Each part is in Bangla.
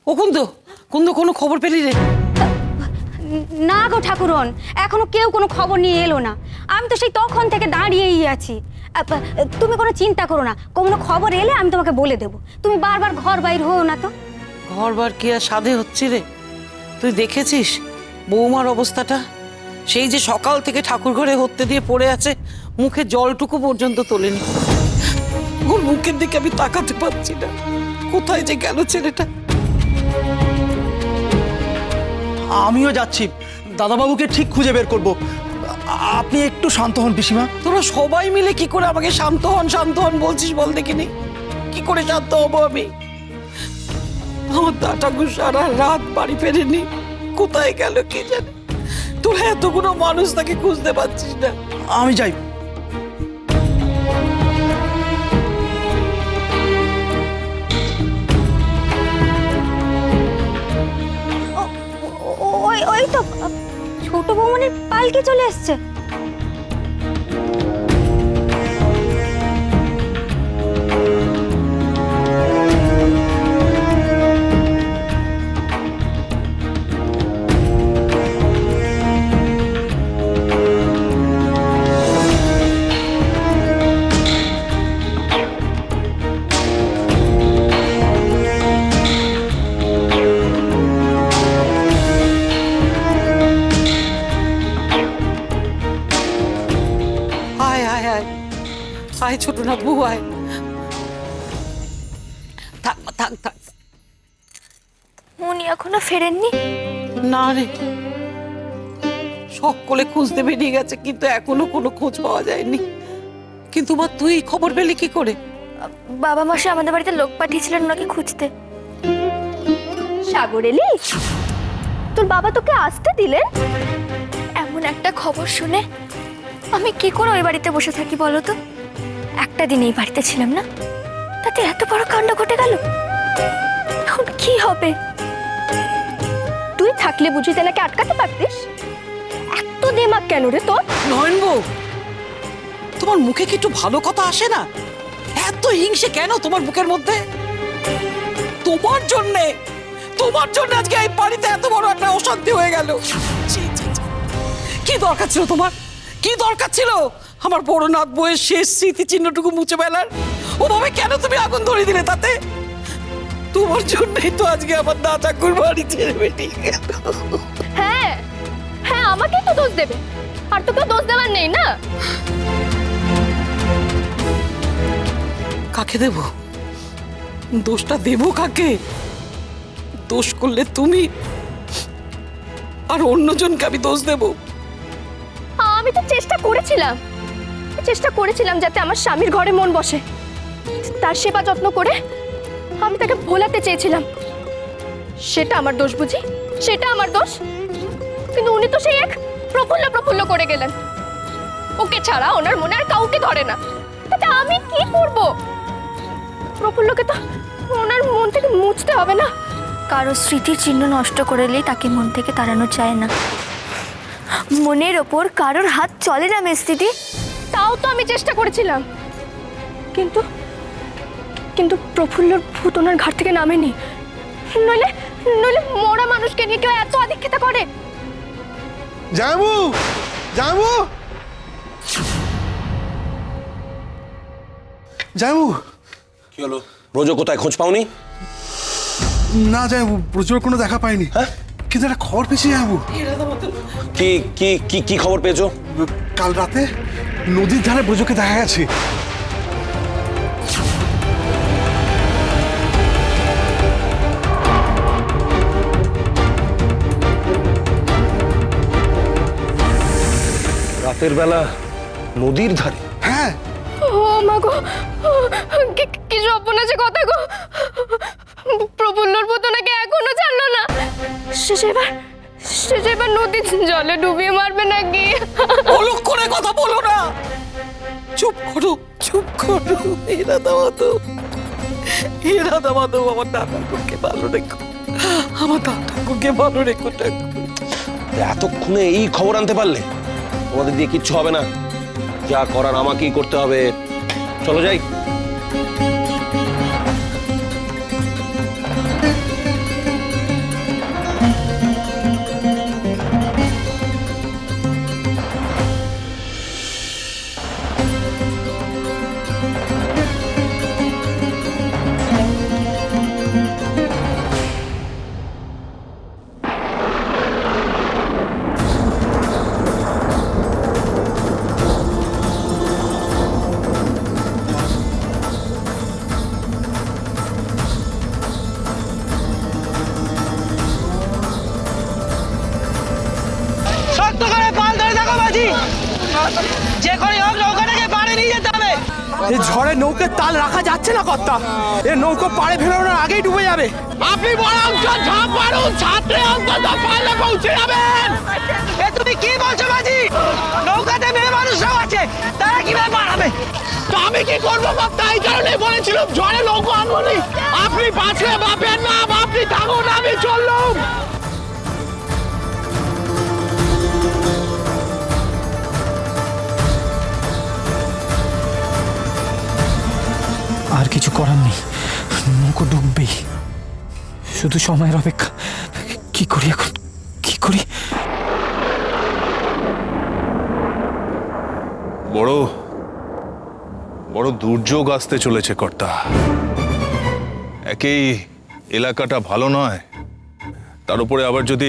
ও কুন্দু, কুন্দু কোনো খবর পেলি রে? না গো ঠাকুরন, এখনো কেউ কোনো খবর নিয়ে এলো না। আমি তো সেই তখন থেকে দাঁড়িয়েই আছি। তুমি কোনো চিন্তা করো না, কোনো খবর এলে আমি তোমাকে বলে দেবো। তুমি বারবার ঘর বাইর হও না তো। ঘর বার কি আর সাধে হচ্ছে রে? তুই দেখেছিস বৌমার অবস্থাটা? সেই যে সকাল থেকে ঠাকুর ঘরে হত্যে দিয়ে পড়ে আছে, মুখে জলটুকু পর্যন্ত তোলেনি। ওর মুখের দিকে আমি তাকাতে পারছি না। কোথায় যে গেল ছেলেটা? আমিও যাচ্ছি, দাদাবাবুকে ঠিক খুঁজে বের করব। আপনি একটু শান্ত হন পিসিমা। তোরা সবাই মিলে কি করে আমাকে শান্ত হন শান্ত হন বলছিস বল দেখিনি? কি করে শান্ত হবো আমি? আমার দা ঠাকুর সারা রাত বাড়ি ফেরেনি, কোথায় গেল কে জানে। তোরা এতগুলো মানুষ তাকে খুঁজতে পারছিস না। আমি যাই। ওই ওই তো ছোট বৌমনের পালকি চলে এসছে। আয় আয় আয় আয় ছোট না বউ আয়। থাক থাক থাক। উনি এখনো ফেরেননি? না রে, সকলে খুঁজতে বেরিয়ে গেছে, কিন্তু এখনো কোনো খোঁজ পাওয়া যায়নি। কিন্তু মা তুই খবর পেলি কি করে? বাবা মশাই আমাদের বাড়িতে লোক পাঠিয়েছিলেন ওনাকে খুঁজতে। সাগর এলি? তোর বাবা তোকে আসতে দিলেন? এমন একটা খবর শুনে আমি কি করে ওই বাড়িতে বসে থাকি বলো তো? একটা দিন এই বাড়িতে ছিলাম না, তাতে এত বড় কাণ্ড ঘটে গেল। এখন কি হবে? তুই থাকলে বুঝি তেনাকে আটকাতে পারতিস? এত দেমাগ কেন রে তোর? নয়ন বউ, তোমার মুখে কি একটু ভালো কথা আসে না? এত হিংসে কেন তোমার বুকের মধ্যে? তোমার জন্যে, তোমার জন্য আজকে এই বাড়িতে এত বড় একটা অশান্তি হয়ে গেল। ছি, ছি, ছি। কি দরকার ছিল তোমার? কি দরকার ছিল আমার বড় নাথ বউয়ের শেষ স্মৃতি চিহ্নটুকু মুছে ফেলার? ওভাবে কেন তুমি আগুন ধরিয়ে দিলে তাতে? তোমার জন্যই তো আজকে আমার দা ঠাকুর বাড়ি ছেড়ে বেরিয়ে গেল। হ্যাঁ হ্যাঁ, আমাকেই তো দোষ দেবে, আর তোকে দোষ দেওয়ার নেই না। কাকে দেব দোষটা? দেব কাকে? দোষ করলে তুমি, আর অন্যজনকে আমি দোষ দেব? আমি তো চেষ্টা করেছিলাম যাতে আমার স্বামীর ঘরে মন বসে, তার সেবা যত্ন করে আমি তাকে ভোলাতে চেয়েছিলাম। সেটা আমার দোষ বুঝি? সেটা আমার দোষ? কিন্তু উনি তো সেই এক প্রফুল্ল প্রফুল্ল করে গেলেন। ওকে ছাড়া ওনার মনে আর কাউকে ধরে না। তাতে আমি কি করব? প্রফুল্লকে তো ওনার মন থেকে মুছতে হবে না। কারো স্মৃতির চিহ্ন নষ্ট করলেই তাকে মন থেকে তাড়ানো যায় না। মনের ওপর কারোর হাত চলে না মেস্তিদি। তাও তো আমি চেষ্টা করেছিলাম, কিন্তু কিন্তু প্রফুল্লর ভূত ওনার ঘাট থেকে নামেনি। নইলে নইলে মরা মানুষকে নিয়ে কেউ এত আদিক্ষেতা করে? জামু জামু জামু। কি হলো? ব্রজো কোথায়? খোঁজ পাওনি? না জামু, প্রচুর কোনো দেখা পাইনি। হ্যাঁ, কিন্তু একটা খবর পেয়েছি জামু। কি কি কি কি খবর পেয়েছো? কাল রাতে নদীর ধারে ব্রজকে দেখা গেছে। রাতের বেলা নদীর ধারে? হ্যাঁ, ও মা গো, কি সর্বনাশে কথা গো। প্রফুল্লর ভূত নাকি এখনো জানলো না? সে এবার নদীর জলে ডুবিয়ে মারবে নাকি? অলক করে কথা বলো না, চুপ করো চুপ করো। এরা দামাতো, এরা দামাতো, আমার দা ঠাকুরকে ভালো রেখো, আমার দা ঠাকুরকে ভালো রেখো ঠাকুর। এতক্ষণে এই খবর আনতে পারলে? তোমাদের দিয়ে কিচ্ছু হবে না, যা করার আমাকেই করতে হবে। চলো যাই। যে করে হোক নৌকাটাকে পাড়ে নিয়ে যেতে হবে। এই ঝড়ে নৌকার তাল রাখা যাচ্ছে না কর্তা, এ নৌকো পাড়ে ফেরানোর আগেই ডুবে যাবে। আপনি বরং ঝাঁপ মারুন, ছাত্রে অন্তত পারলে পৌঁছে যাবেন। এ তুমি কি বলছো মাঝি? নৌকাতে মেয়ে মানুষরাও আছে, তারা কিভাবে পারাবে? তো আমি কি করবো কর্তা? এই কারণে বলেছিলাম ঝড়ে নৌকা আনবনি। আপনি বাঁচলে বাপের নাম, আপনি থাকুন, আমি চললুম। আর কিছু করার নেই, নৌকো ডুববেই, শুধু সময়ের অপেক্ষা। কি করি এখন, কি করি? বড় বড় দুর্যোগ আসতে চলেছে কর্তা। একেই এলাকাটা ভালো নয়, তার উপরে আবার যদি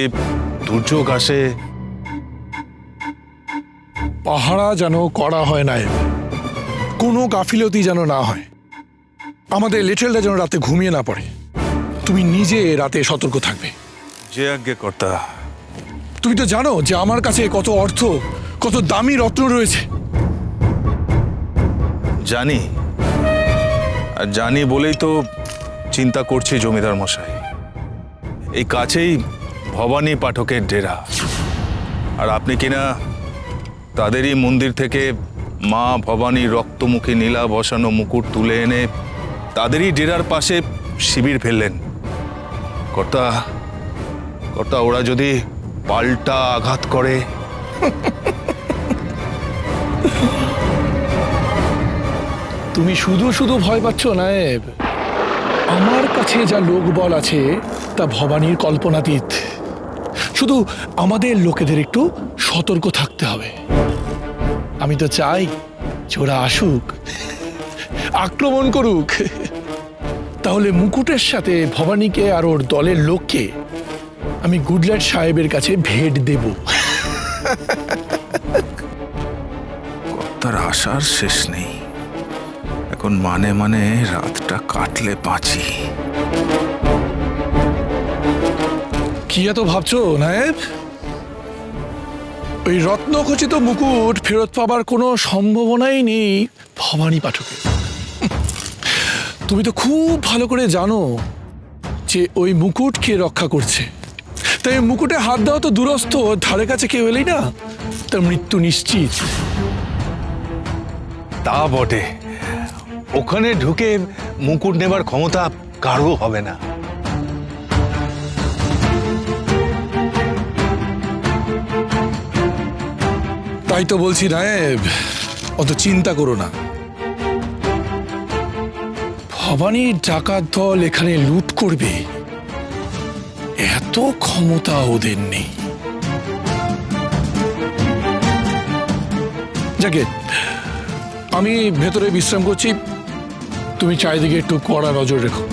দুর্যোগ আসে। পাহারা যেন করা হয় না, কোনো গাফিলতি যেন না হয়। আমাদের লিটলটা যেন রাতে ঘুমিয়ে না পড়ে। তুমি নিজে রাতে সতর্ক থাকবে। যে আজ্ঞে কর্তা। তুমি তো জানো যে আমার কাছে কত অর্থ, কত দামি রত্ন রয়েছে। জানি, আর জানি বলেই তো চিন্তা করছি জমিদার মশাই। এই কাছেই ভবানী পাঠকের ডেরা, আর আপনি কিনা তাদেরই মন্দির থেকে মা ভবানী রক্তমুখী নীলা বসানো মুকুট তুলে এনে তাদেরই ডেরার পাশে শিবির ফেললেন। কর্তা কর্তা, ওরা যদি পাল্টা আঘাত করে? তুমি শুধু শুধু ভয় পাচ্ছ নায়েব। আমার কাছে যা লোকবল আছে তা ভবানীর কল্পনাতীত। শুধু আমাদের লোকেদের একটু সতর্ক থাকতে হবে। আমি তো চাই যে ওরা আসুক, আক্রমণ করুক, তাহলে মুকুটের সাথে ভবানীকে আর ওর দলের লোককে আমি গুডল্যান্ড সাহেবের কাছে ভেট দেব। তার আশার শেষ নেই। এখন মানে মানে রাতটা কাটলে বাঁচি। কি এত ভাবছো নায়েব? ওই রত্নখচিত মুকুট ফেরত পাবার কোনো সম্ভাবনাই নেই ভবানী পাঠকের। তুমি তো খুব ভালো করে জানো যে ওই মুকুট কে রক্ষা করছে। তাই মুকুটে হাত দেওয়া তো দূরস্থ, ধারে কাছে কেউ এলেই না তার মৃত্যু নিশ্চিত। তা বটে, ওখানে ঢুকে মুকুট নেবার ক্ষমতা কারও হবে না। তাই তো বলছি নায়েব, অত চিন্তা করো না। ভবানীর ডাকাত দল এখানে লুট করবে এত ক্ষমতা ওদের নেই। যাকে আমি ভেতরে বিশ্রাম করছি, তুমি চারিদিকে একটু কড়া নজর রেখো।